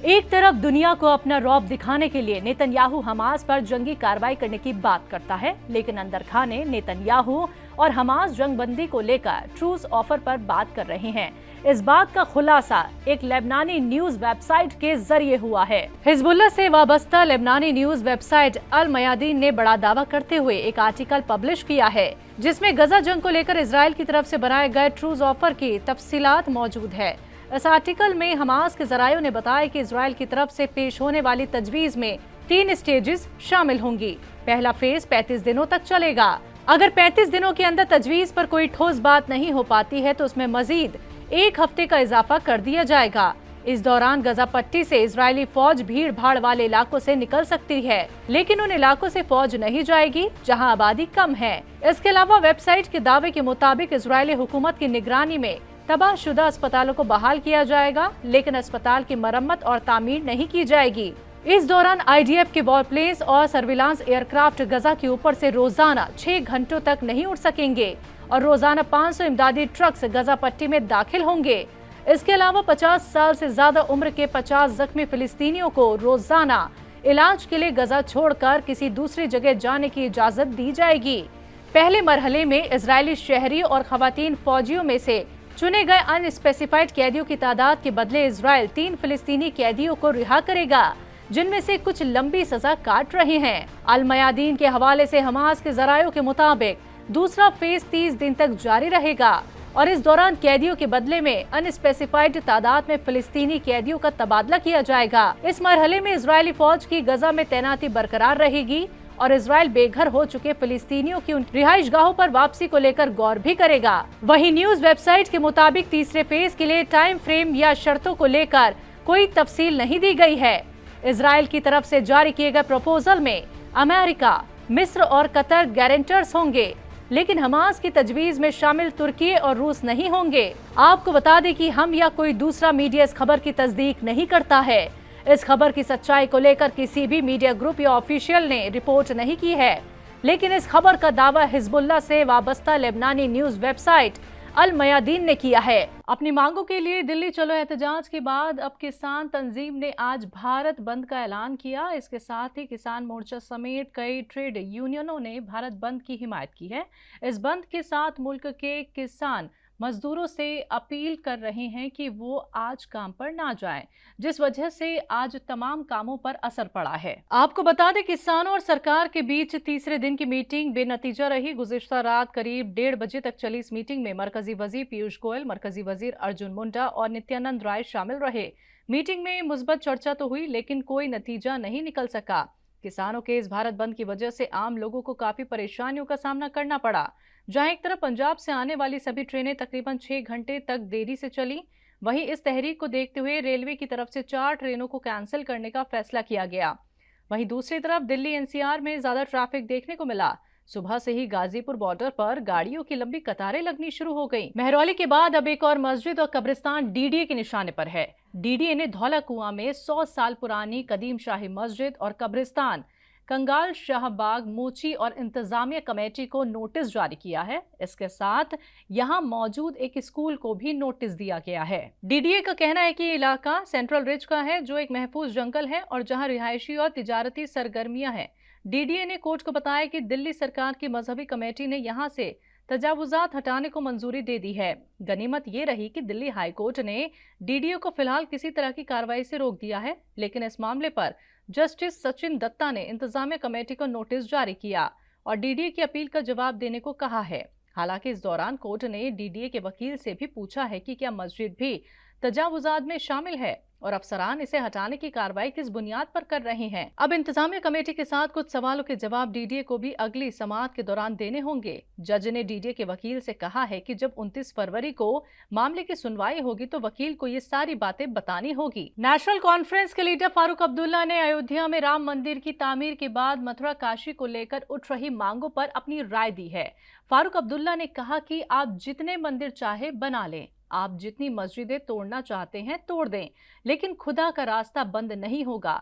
एक तरफ दुनिया को अपना रौब दिखाने के लिए नेतन्याहू हमास पर जंगी कार्रवाई करने की बात करता है, लेकिन अंदर खाने नेतन्याहू और हमास जंगबंदी को लेकर ट्रूस ऑफर पर बात कर रहे हैं। इस बात का खुलासा एक लेबनानी न्यूज वेबसाइट के जरिए हुआ है। हिजबुल्लाह से वाबस्ता लेबनानी न्यूज वेबसाइट अल मयादीन ने बड़ा दावा करते हुए एक आर्टिकल पब्लिश किया है, जिसमें गजा जंग को लेकर इजराइल की तरफ से बनाए गए ट्रूस ऑफर की तफसीलात मौजूद है। इस आर्टिकल में हमास के जरायों ने बताया कि इजराइल की तरफ से पेश होने वाली तजवीज में 3 स्टेजेस शामिल होंगी। पहला फेज 35 दिनों तक चलेगा। अगर 35 दिनों के अंदर तजवीज पर कोई ठोस बात नहीं हो पाती है तो उसमें मजीद 1 हफ्ते का इजाफा कर दिया जाएगा। इस दौरान गजा पट्टी से इजरायली फौज भीड़ भाड़ वाले इलाकों से निकल सकती है, लेकिन उन इलाकों से फौज नहीं जाएगी जहां आबादी कम है। इसके अलावा वेबसाइट के दावे के मुताबिक इजरायली हुकूमत की निगरानी में तबाहशुदा अस्पतालों को बहाल किया जाएगा, लेकिन अस्पताल की मरम्मत और तामीर नहीं की जाएगी। इस दौरान IDF के वॉरप्लेन्स और सर्विलांस एयरक्राफ्ट गजा के ऊपर से रोजाना 6 घंटों तक नहीं उड़ सकेंगे और रोजाना 500 इमदादी ट्रक्स गजा पट्टी में दाखिल होंगे। इसके अलावा 50 साल से ज्यादा उम्र के 50 जख्मी फिलिस्तीनियों को रोजाना इलाज के लिए गजा छोड़कर किसी दूसरी जगह जाने की इजाजत दी जाएगी। पहले मरहले में इजरायली शहरी और खवातीन फौजियों में से चुने गए अनस्पेसिफाइड कैदियों की तादाद के बदले इजराइल 3 फिलिस्तीनी कैदियों को रिहा करेगा, जिनमें से कुछ लंबी सजा काट रहे हैं। अल मयादीन के हवाले से हमास के जरायों के मुताबिक दूसरा फेज 30 दिन तक जारी रहेगा और इस दौरान कैदियों के बदले में अनस्पेसिफाइड तादाद में फिलिस्तीनी कैदियों का तबादला किया जाएगा। इस मरहले में इजरायली फौज की गजा में तैनाती बरकरार रहेगी और इजराइल बेघर हो चुके फिलिस्तीनियों की उन रिहाइश गाहों पर वापसी को लेकर गौर भी करेगा। वहीं न्यूज वेबसाइट के मुताबिक तीसरे फेज के लिए टाइम फ्रेम या शर्तों को लेकर कोई तफसील नहीं दी गई है। इजराइल की तरफ से जारी किए गए प्रपोजल में अमेरिका, मिस्र और कतर गारंटर्स होंगे, लेकिन हमास की तजवीज में शामिल तुर्की और रूस नहीं होंगे। आपको बता दें कि हम या कोई दूसरा मीडिया इस खबर की तस्दीक नहीं करता है। इस खबर की सच्चाई को लेकर किसी भी मीडिया ग्रुप या ऑफिशियल ने रिपोर्ट नहीं की है, लेकिन इस खबर का दावा हिजबुल्लाह से वाबस्ता लेबनानी न्यूज वेबसाइट अल मयादीन ने किया है। अपनी मांगों के लिए दिल्ली चलो एहतजाज के बाद अब किसान तंजीम ने आज भारत बंद का ऐलान किया। इसके साथ ही किसान मोर्चा समेत कई ट्रेड यूनियनों ने भारत बंद की हिमायत की है। इस बंद के साथ मुल्क के किसान मजदूरों से अपील कर रहे हैं कि वो आज काम पर ना जाएं, जिस वजह से आज तमाम कामों पर असर पड़ा है। आपको बता दें, किसानों और सरकार के बीच तीसरे दिन की मीटिंग बेनतीजा रही। गुज़िश्ता रात करीब 1:30 बजे तक चली इस मीटिंग में मरकजी वजीर पीयूष गोयल, मरकजी वजीर अर्जुन मुंडा और नित्यानंद राय शामिल रहे। मीटिंग में मुस्बत चर्चा तो हुई, लेकिन कोई नतीजा नहीं निकल सका। किसानों के इस भारत बंद की वजह से आम लोगों को काफी परेशानियों का सामना करना पड़ा। जहां एक तरफ पंजाब से आने वाली सभी ट्रेनें तकरीबन 6 घंटे तक देरी से चली, वहीं इस तहरीक को देखते हुए रेलवे की तरफ से 4 ट्रेनों को कैंसिल करने का फैसला किया गया। वहीं दूसरी तरफ दिल्ली NCR में ज्यादा ट्रैफिक देखने को मिला। सुबह से ही गाजीपुर बॉर्डर पर गाड़ियों की लंबी कतारें लगनी शुरू हो गई। महरौली के बाद अब एक और मस्जिद और कब्रिस्तान DDA के निशाने पर है। DDA ने धौला कुआं में 100 साल पुरानी कदीम शाही मस्जिद और कब्रिस्तान कंगाल शाहबाग मोची और इंतजामिया कमेटी को नोटिस जारी किया है। इसके साथ यहां मौजूद एक स्कूल को भी नोटिस दिया गया है। DDA का कहना है कि ये इलाका सेंट्रल रिज का है, जो एक महफूज जंगल है और जहां रिहायशी और तिजारती सरगर्मियां हैं। DDA ने कोर्ट को बताया कि दिल्ली सरकार की मजहबी कमेटी ने यहां से तजावुजात हटाने को मंजूरी दे दी है। गनीमत ये रही कि दिल्ली हाई कोर्ट ने DDA को फिलहाल किसी तरह की कार्रवाई से रोक दिया है, लेकिन इस मामले पर जस्टिस सचिन दत्ता ने इंतजामिया कमेटी को नोटिस जारी किया और DDA की अपील का जवाब देने को कहा है। हालांकि इस दौरान कोर्ट ने DDA के वकील से भी पूछा है कि क्या मस्जिद भी तजावुजात में शामिल है और अफसरान इसे हटाने की कार्रवाई किस बुनियाद पर कर रहे हैं। अब इंतजामिया कमेटी के साथ कुछ सवालों के जवाब DDA को भी अगली समाअत के दौरान देने होंगे। जज ने DDA के वकील से कहा है कि जब 29 फरवरी को मामले की सुनवाई होगी तो वकील को ये सारी बातें बतानी होगी। नेशनल कॉन्फ्रेंस के लीडर फारूक अब्दुल्ला ने अयोध्या में राम मंदिर की तामीर के बाद मथुरा काशी को लेकर उठ रही मांगों पर अपनी राय दी है। फारूक अब्दुल्ला ने कहा कि आप जितने मंदिर चाहे बना लें, आप जितनी मस्जिदें तोड़ना चाहते हैं तोड़ दें, लेकिन खुदा का रास्ता बंद नहीं होगा।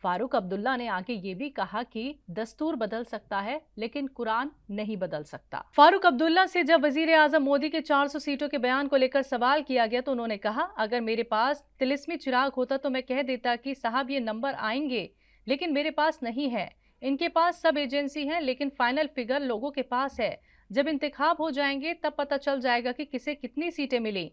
फारूक अब्दुल्ला ने आगे ये भी कहा कि दस्तूर बदल सकता है लेकिन कुरान नहीं बदल सकता। फारूक अब्दुल्ला से जब वजीर आजम मोदी के 400 सीटों के बयान को लेकर सवाल किया गया तो उन्होंने कहा, अगर मेरे पास तिलिस्मी चिराग होता तो मैं कह देता कि साहब ये नंबर आएंगे, लेकिन मेरे पास नहीं है। इनके पास सब एजेंसी है लेकिन फाइनल फिगर लोगों के पास है। जब इंतखाब हो जाएंगे तब पता चल जाएगा कि किसे कितनी सीटें मिली।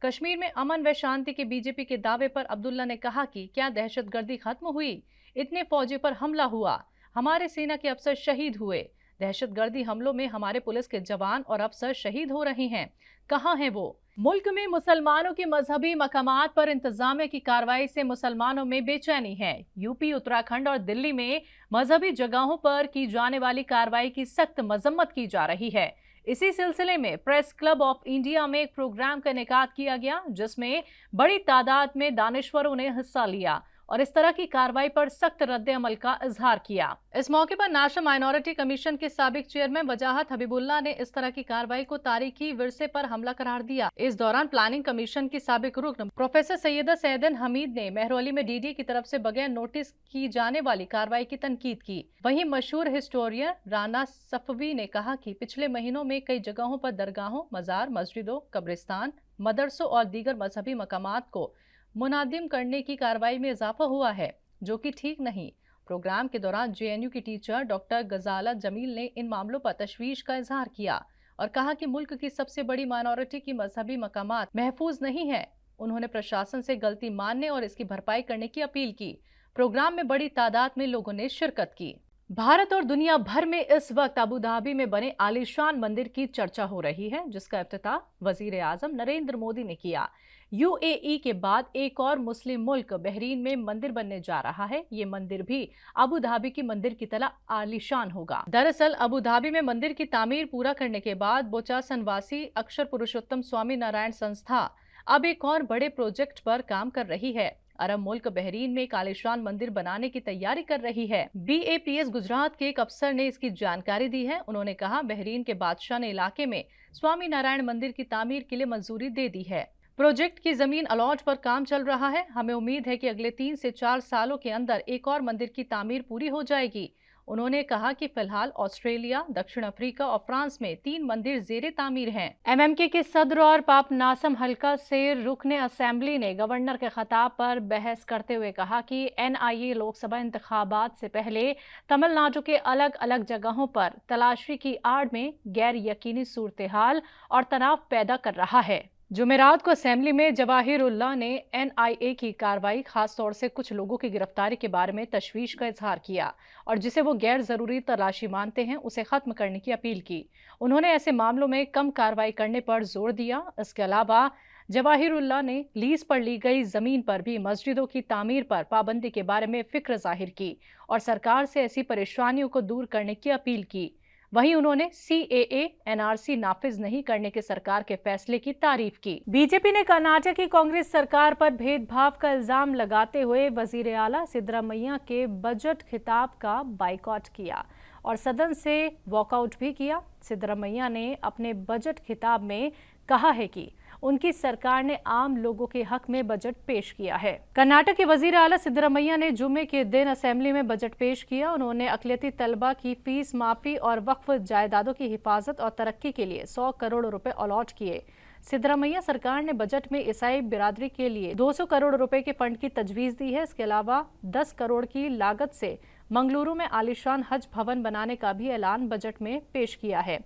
कश्मीर में अमन व शांति के बीजेपी के दावे पर अब्दुल्ला ने कहा कि क्या दहशतगर्दी खत्म हुई? इतने फौजी पर हमला हुआ, हमारे सेना के अफसर शहीद हुए। दहशतगर्दी हमलों में हमारे पुलिस के जवान और अफसर शहीद हो रहे हैं, कहाँ हैं वो? मुल्क में मुसलमानों के मजहबी मकामात पर इंतजामिया की कार्रवाई से मुसलमानों में बेचैनी है। यूपी, उत्तराखंड और दिल्ली में मजहबी जगहों पर की जाने वाली कार्रवाई की सख्त मजम्मत की जा रही है। इसी सिलसिले में प्रेस क्लब ऑफ इंडिया में एक प्रोग्राम का इनेकाद किया गया जिसमें बड़ी तादाद में दानिश्वरों ने हिस्सा लिया और इस तरह की कार्रवाई पर सख्त रद्द अमल का इजहार किया। इस मौके पर नेशनल माइनॉरिटी कमीशन के साबिक चेयरमैन वजाहत हबीबुल्लाह ने इस तरह की कार्रवाई को तारीखी विरसे पर हमला करार दिया। इस दौरान प्लानिंग कमीशन की साबिक रुकन प्रोफेसर सैयदा सैयदन हमीद ने मेहरौली में डीडी की तरफ से बगैर नोटिस की जाने वाली कार्रवाई की तनकीद की। वहीं मशहूर हिस्टोरियन राना सफवी ने कहा कि पिछले महीनों में कई जगहों पर दरगाहों, मजार, मस्जिदों, कब्रिस्तान, मदरसों और दीगर मजहबी मकामात को मुनादिम करने की कार्रवाई में इजाफा हुआ है, जो कि ठीक नहीं। प्रोग्राम के दौरान जेएनयू की टीचर डॉक्टर गजाला जमील ने इन मामलों पर तशवीश का इजहार किया और कहा कि मुल्क की सबसे बड़ी माइनॉरिटी की मजहबी मकामात महफूज नहीं है। उन्होंने प्रशासन से गलती मानने और इसकी भरपाई करने की अपील की। प्रोग्राम में बड़ी तादाद में लोगों ने शिरकत की। भारत और दुनिया भर में इस वक्त अबू धाबी में बने आलीशान मंदिर की चर्चा हो रही है, जिसका इफ्तिताह वजीर आजम नरेंद्र मोदी ने किया। यूएई के बाद एक और मुस्लिम मुल्क बहरीन में मंदिर बनने जा रहा है। ये मंदिर भी अबू धाबी की मंदिर की तरह आलीशान होगा। दरअसल अबू धाबी में मंदिर की तामीर पूरा करने के बाद बोचासन वासी अक्षर पुरुषोत्तम स्वामी नारायण संस्था अब एक और बड़े प्रोजेक्ट पर काम कर रही है। अरब मुल्क बहरीन में एक आलीशान मंदिर बनाने की तैयारी कर रही है। BAPS गुजरात के एक अफसर ने इसकी जानकारी दी है। उन्होंने कहा, बहरीन के बादशाह ने इलाके में स्वामी नारायण मंदिर की तामीर के लिए मंजूरी दे दी है। प्रोजेक्ट की जमीन अलॉट पर काम चल रहा है। हमें उम्मीद है कि अगले 3 से 4 सालों के अंदर एक और मंदिर की तामीर पूरी हो जाएगी। उन्होंने कहा कि फिलहाल ऑस्ट्रेलिया, दक्षिण अफ्रीका और फ्रांस में 3 मंदिर जेरे तामीर हैं। MMK के सदर और पाप नासम हल्का से रुकने असेंबली ने गवर्नर के खिताब पर बहस करते हुए कहा कि NIA लोकसभा इंतखाबात से पहले तमिलनाडु के अलग अलग जगहों पर तलाशी की आड़ में गैर यकीनी सूरत हाल और तनाव पैदा कर रहा है। जुमेरात को असेंबली में जवाहिरुल्लाह ने NIA की कार्रवाई, खास तौर से कुछ लोगों की गिरफ्तारी के बारे में तशवीश का इजहार किया और जिसे वो गैर जरूरी तलाशी मानते हैं उसे खत्म करने की अपील की। उन्होंने ऐसे मामलों में कम कार्रवाई करने पर जोर दिया। इसके अलावा जवाहिरुल्लाह ने लीज पर ली गई जमीन पर भी मस्जिदों की तामीर पर पाबंदी के बारे में फिक्र जाहिर की और सरकार से ऐसी परेशानियों को दूर करने की अपील की। वहीं उन्होंने CAA NRC नाफिज नहीं करने के सरकार के फैसले की तारीफ की। बीजेपी ने कर्नाटक की कांग्रेस सरकार पर भेदभाव का इल्जाम लगाते हुए वजीर आला सिद्धरामैया के बजट खिताब का बाइकॉट किया और सदन से वॉकआउट भी किया। सिद्धरामैया ने अपने बजट खिताब में कहा है कि उनकी सरकार ने आम लोगों के हक में बजट पेश किया है। कर्नाटक के वजीर आला सिद्धरामैया ने जुम्मे के दिन असेंबली में बजट पेश किया। उन्होंने अकलियती तलबा की फीस माफी और वक्फ जायदादों की हिफाजत और तरक्की के लिए 100 करोड़ रुपए अलॉट किए। सिद्धरामैया सरकार ने बजट में ईसाई बिरादरी के लिए 200 करोड़ रुपए के फंड की तजवीज दी है। इसके अलावा 10 करोड़ की लागत से मंगलुरु में आलीशान हज भवन बनाने का भी ऐलान बजट में पेश किया है।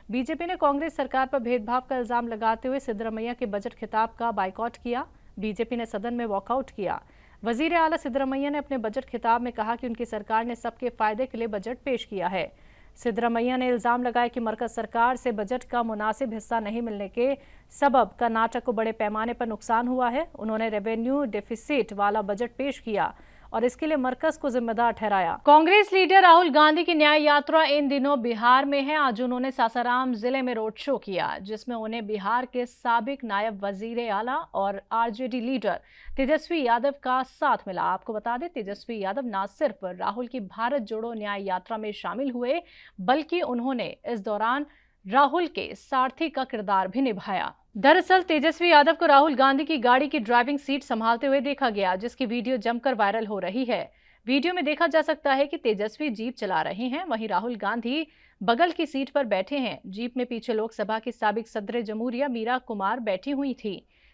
बीजेपी ने कांग्रेस सरकार पर भेदभाव का इल्जाम लगाते हुए सिद्धरामैया के बजट खिताब का बाइकॉट किया। बीजेपी ने सदन में वॉकआउट किया। वजीर आला सिद्धरामैया ने अपने बजट खिताब में कहा कि उनकी सरकार ने सबके फायदे के लिए बजट पेश किया है। सिद्धरामैया ने इल्जाम लगाया कि मरकज सरकार से बजट का मुनासिब हिस्सा नहीं मिलने के सबब कर्नाटक को बड़े पैमाने पर नुकसान हुआ है। उन्होंने रेवेन्यू डेफिसिट वाला बजट पेश किया और इसके लिए मरकज को जिम्मेदार ठहराया। कांग्रेस लीडर राहुल गांधी की न्याय यात्रा इन दिनों बिहार में है। आज उन्होंने सासाराम जिले में रोड शो किया, जिसमें उन्हें बिहार के साबिक नायब वजीर आला और RJD लीडर तेजस्वी यादव का साथ मिला। आपको बता दें, तेजस्वी यादव न सिर्फ राहुल की भारत जोड़ो न्याय यात्रा में शामिल हुए, बल्कि उन्होंने इस दौरान राहुल के सारथी का किरदार भी निभाया। दरअसल तेजस्वी यादव को राहुल गांधी की गाड़ी की ड्राइविंग सीट संभालते हुए देखा गया, जिसकी वीडियो जमकर वायरल हो रही है। वीडियो में देखा जा सकता है कि तेजस्वी जीप चला रहे हैं, वहीं राहुल गांधी बगल की सीट पर बैठे हैं। जीप में पीछे लोकसभा की साबिक सदर जमहूरिया मीरा कुमार बैठी हुई थी।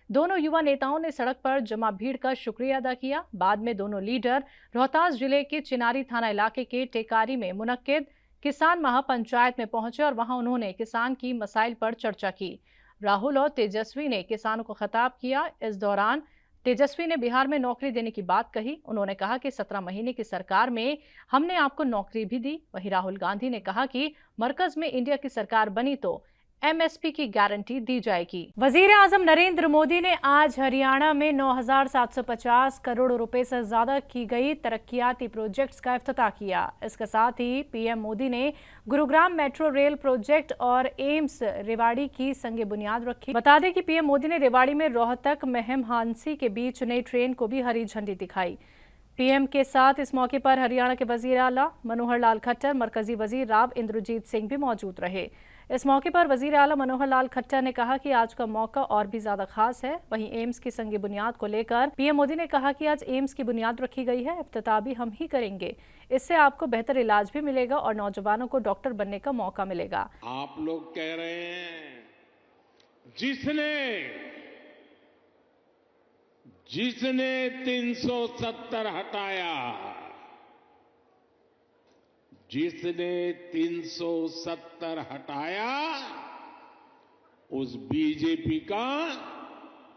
दोनों युवा नेताओं ने सड़क पर जमा भीड़ का शुक्रिया अदा किया। बाद में दोनों लीडर रोहतास जिले के चिनारी थाना इलाके के टेकारी में मुनक्किद किसान महापंचायत में पहुंचे और वहां उन्होंने किसान की मसाइल पर चर्चा की। राहुल और तेजस्वी ने किसानों को खिताब किया। इस दौरान तेजस्वी ने बिहार में नौकरी देने की बात कही। उन्होंने कहा कि 17 महीने की सरकार में हमने आपको नौकरी भी दी। वहीं राहुल गांधी ने कहा कि मरकज में इंडिया की सरकार बनी तो एमएसपी की गारंटी दी जाएगी। वजीर आजम नरेंद्र मोदी ने आज हरियाणा में 9,750 करोड़ रुपए से ज्यादा की गई तरक्कियाती प्रोजेक्ट्स का इफ्तिताह किया। इसके साथ ही पीएम मोदी ने गुरुग्राम मेट्रो रेल प्रोजेक्ट और एम्स रेवाड़ी की संगे बुनियाद रखी। बता दें कि पीएम मोदी ने रेवाड़ी में रोहतक महम हांसी के बीच नई ट्रेन को भी हरी झंडी दिखाई। पीएम के साथ इस मौके पर हरियाणा के वजीर आला मनोहर लाल खट्टर, मरकजी वजीर राव इंद्रजीत सिंह भी मौजूद रहे। इस मौके पर वजीर आला मनोहर लाल खट्टर ने कहा कि आज का मौका और भी ज्यादा खास है। वहीं एम्स की संगे बुनियाद को लेकर पीएम मोदी ने कहा कि आज एम्स की बुनियाद रखी गई है, इफ्तिताह भी हम ही करेंगे। इससे आपको बेहतर इलाज भी मिलेगा और नौजवानों को डॉक्टर बनने का मौका मिलेगा। आप लोग कह रहे हैं जिसने 370 हटाया, जिसने 370 हटाया उस बीजेपी का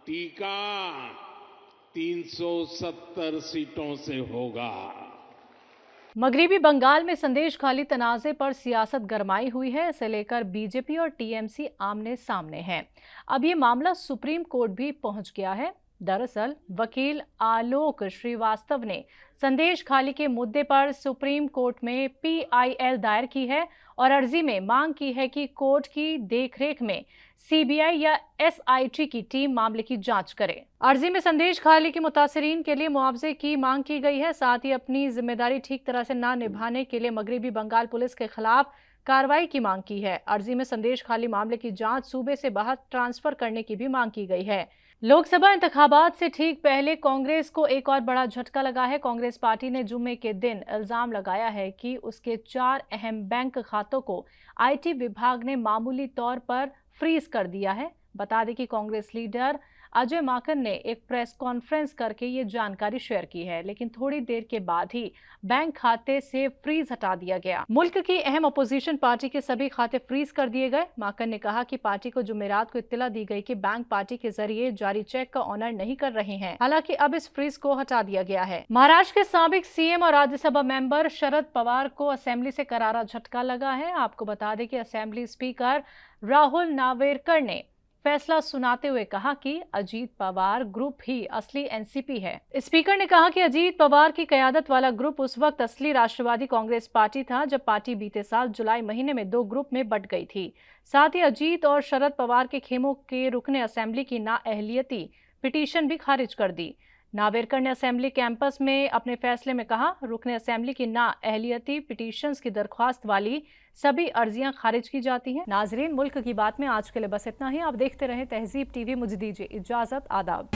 टीका 370 सीटों से होगा। मगरिबी बंगाल में संदेश खाली तनाजे पर सियासत गरमाई हुई है। इसे लेकर बीजेपी और टीएमसी आमने सामने हैं। अब ये मामला सुप्रीम कोर्ट भी पहुंच गया है। दरअसल वकील आलोक श्रीवास्तव ने संदेश खाली के मुद्दे पर सुप्रीम कोर्ट में पीआईएल दायर की है और अर्जी में मांग की है कि कोर्ट की देखरेख में सीबीआई या एसआईटी की टीम मामले की जांच करे। अर्जी में संदेश खाली के मुतासिरीन के लिए मुआवजे की मांग की गई है। साथ ही अपनी जिम्मेदारी ठीक तरह से न निभाने के लिए मगरिबी बंगाल पुलिस के खिलाफ कार्रवाई की मांग की है। अर्जी में संदेश खाली मामले की जांच सूबे से बाहर ट्रांसफर करने की भी मांग की गई है। लोकसभा इंतखाबात से ठीक पहले कांग्रेस को एक और बड़ा झटका लगा है। कांग्रेस पार्टी ने जुम्मे के दिन इल्जाम लगाया है कि उसके 4 अहम बैंक खातों को आईटी विभाग ने मामूली तौर पर फ्रीज कर दिया है। बता दें कि कांग्रेस लीडर अजय माकन ने एक प्रेस कॉन्फ्रेंस करके ये जानकारी शेयर की है, लेकिन थोड़ी देर के बाद ही बैंक खाते से फ्रीज हटा दिया गया। मुल्क की अहम अपोजिशन पार्टी के सभी खाते फ्रीज कर दिए गए। माकन ने कहा कि पार्टी को जुमेरात को इत्तला दी गई कि बैंक पार्टी के जरिए जारी चेक का ऑनर नहीं कर रहे हैं। हालांकि अब इस फ्रीज को हटा दिया गया है। महाराष्ट्र के साबिक सीएम और राज्यसभा मेंबर शरद पवार को असेंबली से करारा झटका लगा है। आपको बता दें कि असेंबली स्पीकर राहुल नावेरकर ने फैसला सुनाते हुए कहा कि अजीत पवार ग्रुप ही असली एनसीपी है। स्पीकर ने कहा कि अजीत पवार की क़यादत वाला ग्रुप उस वक्त असली राष्ट्रवादी कांग्रेस पार्टी था जब पार्टी बीते साल जुलाई महीने में 2 ग्रुप में बंट गई थी। साथ ही अजीत और शरद पवार के खेमों के रुकन असेंबली की नाअहलियती पिटीशन भी खारिज कर दी। नावेरकर ने असेंबली कैंपस में अपने फैसले में कहा, रुकन असेंबली की नाअहलियती पिटीशंस की दरख्वास्त वाली सभी अर्जियां खारिज की जाती हैं। नाजरीन, मुल्क की बात में आज के लिए बस इतना ही। आप देखते रहें तहजीब टीवी। मुझे दीजिए इजाजत। आदाब।